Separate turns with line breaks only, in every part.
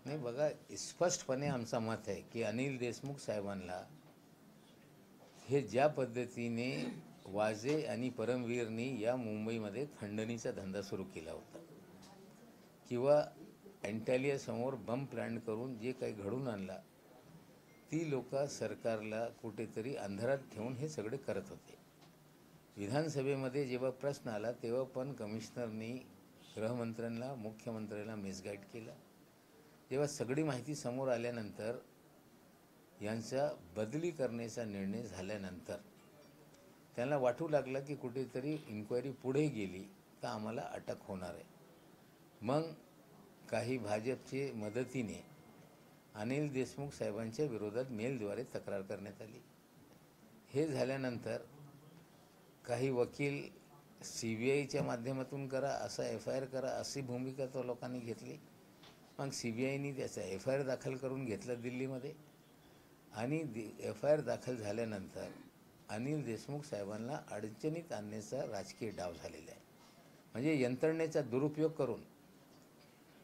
नाही बघा, स्पष्टपणे आमचं मत आहे की अनिल देशमुख साहेबांना हे ज्या पद्धतीने वाजे आणि परमवीरनी या मुंबईमध्ये खंडणीचा धंदा सुरू केला होता किंवा अँटॅलियासमोर बम प्लॅन करून जे काही घडून आणला, ती लोक सरकारला कुठेतरी अंधारात ठेवून हे सगळे करत होते. विधानसभेमध्ये जेव्हा प्रश्न आला तेव्हा पण कमिशनरनी गृहमंत्र्यांना, मुख्यमंत्र्यांना मिसगाईड केला. जेव्हा सगळी माहिती समोर आल्यानंतर यांचा बदली करण्याचा निर्णय झाल्यानंतर त्यांना वाटू लागलं की कुठेतरी इन्क्वायरी पुढे गेली तर आम्हाला अटक होणार आहे. मग काही भाजपचे मदतीने अनिल देशमुख साहेबांच्या विरोधात मेलद्वारे तक्रार करण्यात आली. हे झाल्यानंतर काही वकील CBIच्या माध्यमातून करा, असा FIR करा, अशी भूमिका तो लोकांनी घेतली. मग CBIनी त्याचा FIR दाखल करून घेतला दिल्लीमध्ये आणि FIR दाखल झाल्यानंतर अनिल देशमुख साहेबांना अडचणीत आणण्याचा राजकीय डाव झालेला आहे. म्हणजे यंत्रणेचा दुरुपयोग करून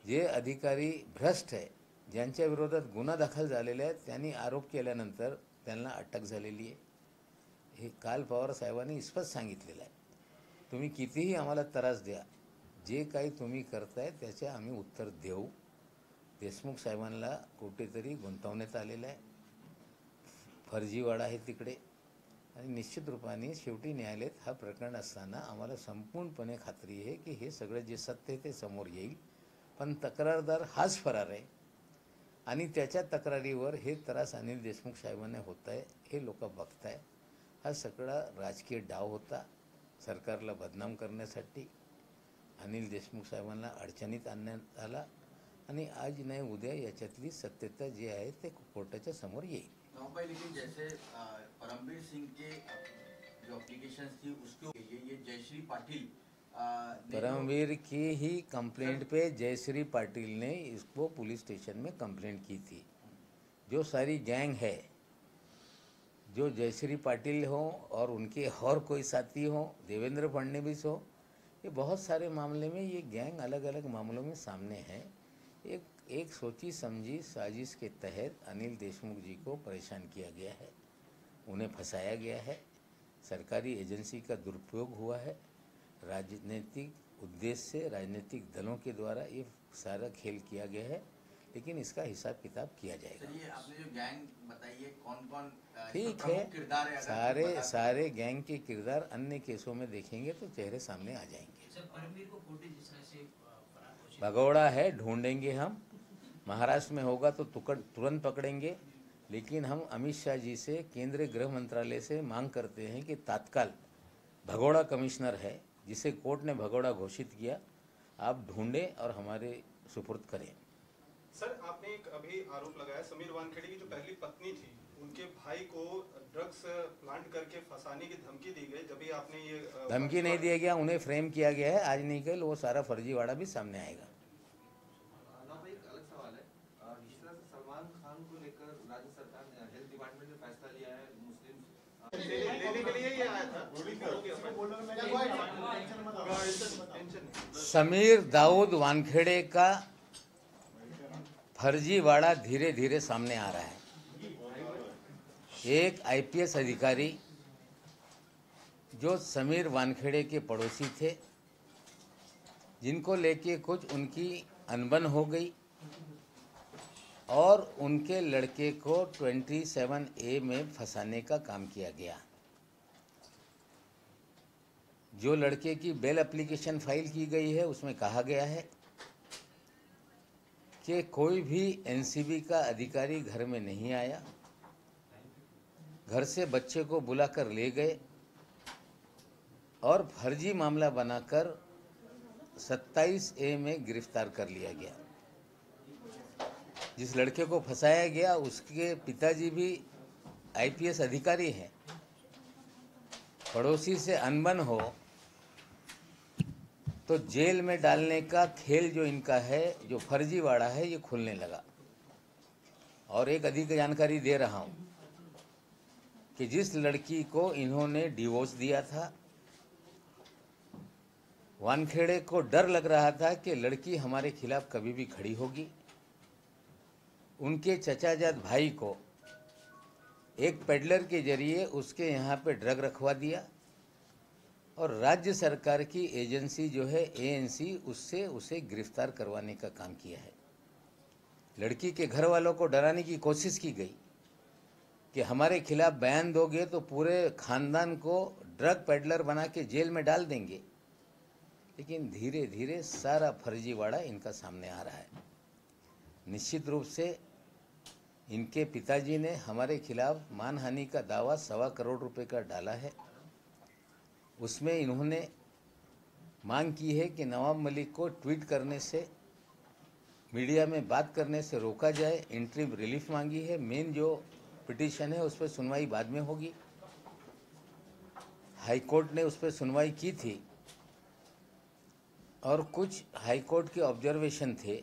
जे अधिकारी भ्रष्ट आहे, ज्यांच्या विरोधात गुन्हा दाखल झालेला आहे, त्यांनी आरोप केल्यानंतर त्यांना अटक झालेली आहे. हे काल पवार साहेबांनी स्पष्ट सांगितलेलं आहे. तुम्ही कितीही आम्हाला त्रास द्या, जे काही तुम्ही करताय त्याचे आम्ही उत्तर देऊ. देशमुख साहेबांना कुठेतरी गुंतवण्यात आलेलं आहे, फर्जीवाडा आहे तिकडे. आणि निश्चित रूपाने शेवटी न्यायालयात हा प्रकरण असताना आम्हाला संपूर्णपणे खात्री आहे की हे सगळं जे सत्य आहे ते समोर येईल. पण तक्रारदार हाच फरार आहे आणि त्याच्या तक्रारीवर हे त्रास अनिल देशमुख साहेबांना होत आहे, हे लोक बघताय. हा सगळा राजकीय डाव होता सरकारला बदनाम करण्यासाठी. अनिल देशमुख साहेबांना अडचणीत आणण्यात आला आणि आज नाही उद्या याच्यातली सत्यता जी आहे ते कोर्टाच्या समोर येईल.
लेकिन जैसे परमवीर सिंह के जो एप्लीकेशंस थी उसके ये जयश्री पाटिल
परमवीर की ही कंप्लेंट पे जयश्री पाटिल ने इसको पुलिस स्टेशन में कंप्लेंट की थी. जो सारी गैंग है, जो जयश्री पाटिल हो और उनके और कोई साथी हो, देवेंद्र फडणवीस हो, ये बहुत सारे मामले में ये गैंग अलग अलग मामलों में सामने है. एक सोची समझी साजिश के तहत अनिल देशमुख जी को परेशान किया गया है, उन्हें फंसाया गया है, सरकारी एजेंसी का दुरुपयोग हुआ है, राजनीतिक उद्देश्य से राजनीतिक दलों के द्वारा ये सारा खेल किया गया है. लेकिन इसका हिसाब किताब किया जाएगा.
चलिए, आपने जो गैंग बताई है कौन-कौन
ठीक है, सारे गैंग के किरदार अन्य केसों में देखेंगे तो चेहरे सामने आ जाएंगे.
सर, परमवीर को कोर्ट जिस तरह से
भगौड़ा है, ढूंढेंगे हम. महाराष्ट्र में होगा तो तुरंत पकड़ेंगे. लेकिन हम अमित शाह जी से, केंद्रीय गृह मंत्रालय से मांग करते हैं कि तत्काल भगौड़ा कमिश्नर है जिसे कोर्ट ने भगौड़ा घोषित किया, आप ढूंढें और हमारे सुपुर्द करें.
सर, आपने एक अभी आरोप लगाया समीर वानखेड़े की जो पहली पत्नी थी, उनके भाई को ड्रग्स प्लांट करके फंसाने की धमकी दी गई. जब भी आपने ये
धमकी नहीं दिया गया, उन्हें फ्रेम किया गया है. आज नहीं कल वो सारा फर्जीवाड़ा भी सामने आएगा.
एक अलग सवाल है, जिस तरह से सलमान खान को लेकर राज्य सरकार ने हेल्थ डिपार्टमेंट ने फैसला लिया है मुस्लिम
लेने के लिए ये आया था.
समीर दाऊद वानखेड़े का फर्जीवाड़ा धीरे धीरे सामने आ रहा है. एक IPS अधिकारी जो समीर वानखेड़े के पड़ोसी थे, जिनको लेके कुछ उनकी अनबन हो गई और उनके लड़के को 27A में फंसाने का काम किया गया. जो लड़के की बेल एप्लीकेशन फाइल की गई है उसमें कहा गया है कि कोई भी NCB का अधिकारी घर में नहीं आया, घर से बच्चे को बुलाकर ले गए और फर्जी मामला बनाकर 27A में गिरफ्तार कर लिया गया. जिस लड़के को फंसाया गया उसके पिताजी भी IPS अधिकारी हैं. पड़ोसी से अनबन हो तो जेल में डालने का खेल जो इनका है, जो फर्जीवाड़ा है, ये खुलने लगा. और एक अधिक जानकारी दे रहा हूँ कि जिस लड़की को इन्होंने डिवोर्स दिया था, वानखेड़े को डर लग रहा था कि लड़की हमारे खिलाफ कभी भी खड़ी होगी, उनके चचाजाद भाई को एक पेडलर के जरिए उसके यहाँ पे ड्रग रखवा दिया और राज्य सरकार की एजेंसी जो है एएनसी उससे उसे गिरफ्तार करवाने का काम किया है। लड़की के घर वालों को डराने की कोशिश की गई कि हमारे खिलाफ बयान दोगे तो पूरे खानदान को ड्रग पेडलर बना के जेल में डाल देंगे, लेकिन धीरे धीरे सारा फर्जीवाड़ा इनका सामने आ रहा है। निश्चित रूप से इनके पिताजी ने हमारे खिलाफ मानहानि का दावा 1.25 करोड़ रुपए का डाला है। उसमें इन्होंने मांग की है कि नवाब मलिक को ट्वीट करने से, मीडिया में बात करने से रोका जाए। इंटरिम रिलीफ मांगी है। मेन जो पिटीशन है उस पर सुनवाई बाद में होगी। हाई कोर्ट ने उस पर सुनवाई की थी और कुछ हाई कोर्ट के ऑब्जर्वेशन थे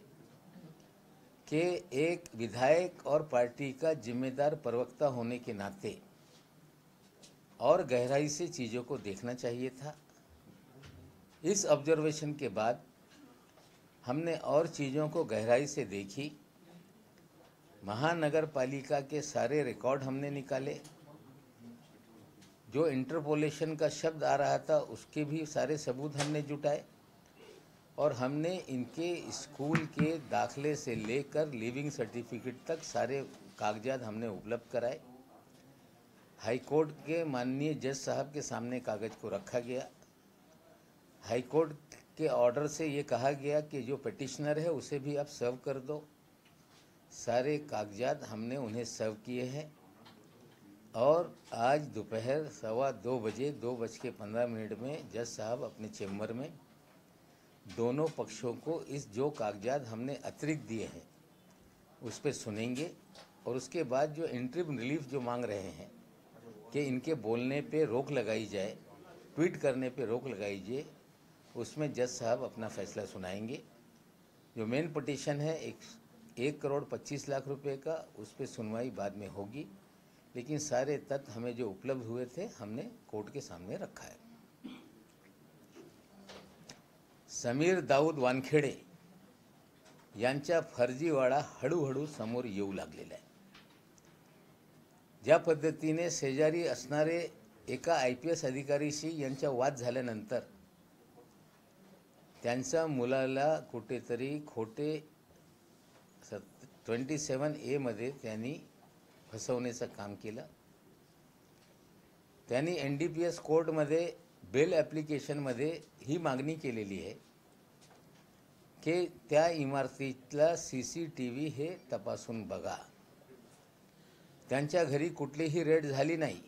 कि एक विधायक और पार्टी का जिम्मेदार प्रवक्ता होने के नाते और गहराई से चीज़ों को देखना चाहिए था। इस ऑब्जर्वेशन के बाद हमने और चीज़ों को गहराई से देखी। महानगर पालिका के सारे रिकॉर्ड हमने निकाले। जो इंटरपोलेशन का शब्द आ रहा था उसके भी सारे सबूत हमने जुटाए और हमने इनके स्कूल के दाखले से लेकर लिविंग सर्टिफिकेट तक सारे कागजात हमने उपलब्ध कराए। हाई कोर्ट के माननीय जज साहब के सामने कागज को रखा गया। हाई कोर्ट के ऑर्डर से ये कहा गया कि जो पिटिशनर है उसे भी आप सर्व कर दो। सारे कागजात हमने उन्हें सर्व किए हैं और आज दोपहर 2:15 बजे 2:15 में जज साहब अपने चेम्बर में दोनों पक्षों को इस जो कागजात हमने अतिरिक्त दिए हैं उस पर सुनेंगे और उसके बाद जो इंटरिम रिलीफ जो मांग रहे हैं कि इनके बोलने पे रोक लगाई जाए, ट्वीट करने पे रोक लगाई जाए, उसमें जज साहब अपना फैसला सुनाएंगे। जो मेन पिटीशन है 1,25,00,000 रुपए का, उस पर सुनवाई बाद में होगी, लेकिन सारे तथ्य हमें जो उपलब्ध हुए थे हमने कोर्ट के सामने रखा है। समीर दाऊद वानखेडे यांचा फर्जीवाडा हळूहळू समोर येऊ लागलेला आहे। ज्या पद्धतीने शेजारी असणारे एका IPS अधिकारीशी यांचा वाद झाल्यानंतर त्यांच्या मुलाला कुठेतरी खोटे 27A मध्ये त्यांनी फसवण्याचं काम केलं। त्यांनी NDPS कोर्टमध्ये बेल ॲप्लिकेशनमध्ये ही मागणी केलेली आहे की त्या इमारतीतला CCTV हे तपासून बघा। त्यांच्या घरी कुठलीही रेड झाली नाही।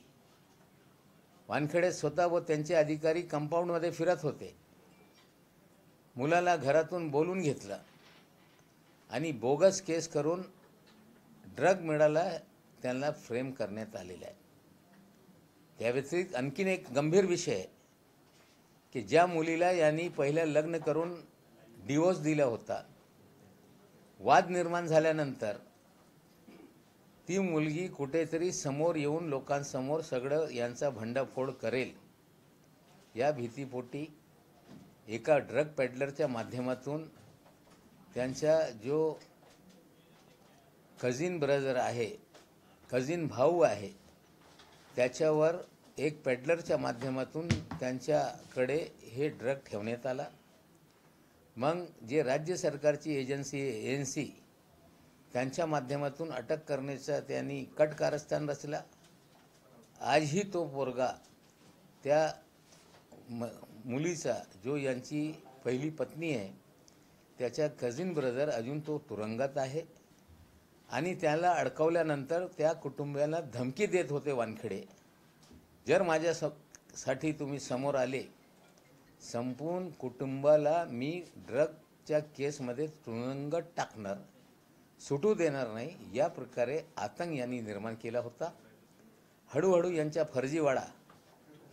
वानखेडे स्वतः व त्यांचे अधिकारी कंपाऊंडमध्ये फिरत होते। मुलाला घरातून बोलून घेतलं आणि बोगस केस करून ड्रग मिळाला त्यांना फ्रेम करण्यात आलेला आहे। त्या व्यतिरिक्त आणखीन एक गंभीर विषय आहे की ज्या मुलीला यांनी पहिलं लग्न करून डिवोर्स दिला होता, वाद निर्माण झाल्यानंतर ती मुलगी कुठेतरी समोर येऊन लोकांसमोर सगळं यांचा भंडाफोड करेल या भीतीपोटी एका ड्रग पेडलरच्या माध्यमातून त्यांचा जो कझिन ब्रदर आहे, कझिन भाऊ आहे, त्याच्यावर एक पेडलरच्या माध्यमातून त्यांच्याकडे हे ड्रग ठेवण्यात आला। मग जे राज्य सरकारची एजन्सी ANC त्यांच्या माध्यमातून अटक करण्याचा त्यांनी कट कारस्थान रचला। आजही तो पोरगा त्या मुलीचा जो यांची पहिली पत्नी आहे त्याचा कझिन ब्रदर अजून तो तुरुंगात आहे आणि त्याला अडकवल्यानंतर त्या कुटुंबियाला धमकी देत होते वानखेडे, जर माझ्यासाठी तुम्ही समोर आले संपूर्ण कुटुंबाला मी ड्रगच्या केसमध्ये तुरुंगात टाकणार, सुटू देणार नाही, या प्रकारे आतंक यांनी निर्माण केला होता। हळूहळू यांचा फर्जीवाडा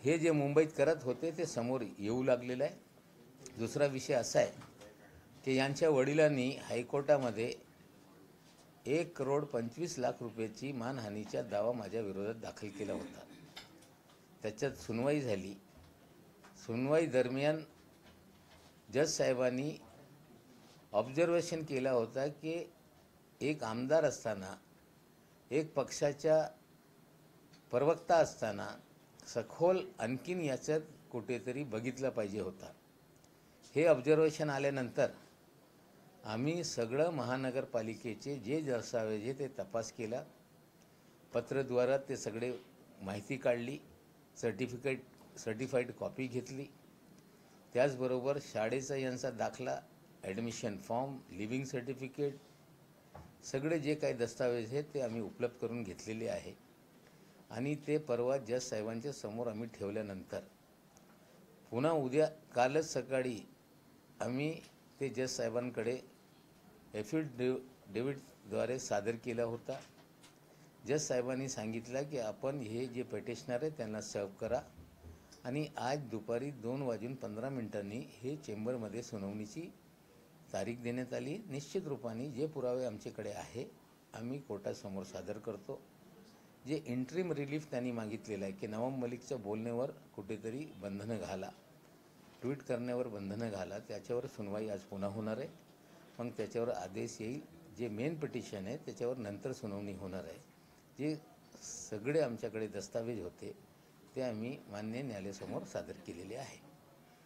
हे जे मुंबईत करत होते ते समोर येऊ लागलेलं आहे। दुसरा विषय असा आहे की यांच्या वडिलांनी हायकोर्टामध्ये 1,25,00,000 रुपयाची मानहानीचा दावा माझ्या विरोधात दाखल केला होता। त्याच्यात सुनवाई झाली। सुनवाई दरम्यान जज साहेबांनी ऑब्जर्वेशन केला होता की एक आमदार असताना, एक पक्षाच्या प्रवक्ता असताना सखोल आणखीन याच्यात कुठेतरी बघितलं पाहिजे होता. हे ऑब्झर्वेशन आल्यानंतर आम्ही सगळं महानगरपालिकेचे जे दस्तावेज आहे ते तपास केला. पत्रद्वारा ते सगळे माहिती काढली, सर्टिफाईड कॉपी घेतली. त्याचबरोबर शाळेचा यांचा दाखला, ॲडमिशन फॉर्म, लिव्हिंग सर्टिफिकेट, सगळे जे काही दस्तावेज आहेत ते आम्ही उपलब्ध करून घेतलेले आहे. आणि ते परवा जज साहेबांच्या समोर आम्ही ठेवल्यानंतर पुन्हा उद्या कालच सकाळी आम्ही ते जज साहेबांकडे ॲफिडेव्हिटद्वारे सादर केला होता. जज साहेबांनी सांगितलं की आपण हे जे पेटिशनर आहे त्यांना सर्व करा आणि आज दुपारी 2:15 हे चेंबरमध्ये सुनावणीची तारीख देण्यात आली. निश्चित रूपाने जे पुरावे आमच्याकडे आहे आम्ही कोर्टासमोर सादर करतो. जे इंटरिम रिलीफ त्यांनी मागितलेलं आहे की नवाब मलिकच्या बोलण्यावर कुठेतरी बंधनं घाला, ट्विट करण्यावर बंधनं घाला, त्याच्यावर सुनवाई आज पुन्हा होणार आहे. मग त्याच्यावर आदेश येईल. जे मेन पिटिशन आहे त्याच्यावर नंतर सुनावणी होणार आहे. जे सगळे आमच्याकडे दस्तावेज होते ते आम्ही मान्य न्यायालयासमोर सादर केलेले आहे.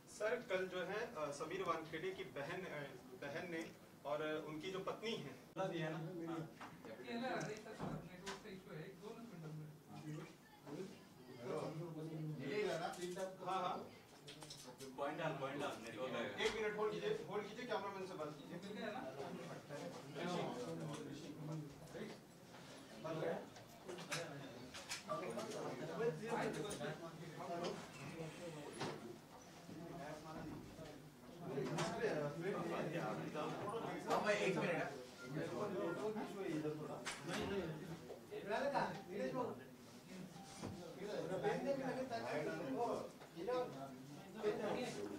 सर, कल जो है समीर वानखेड़े की बहन ने और उनकी जो पत्नी है हाँ हाँ एक मिनट होल्ड कीजिए कैमरामैन से बात कीजिए.
हाँ भाई, एक मिनट.
है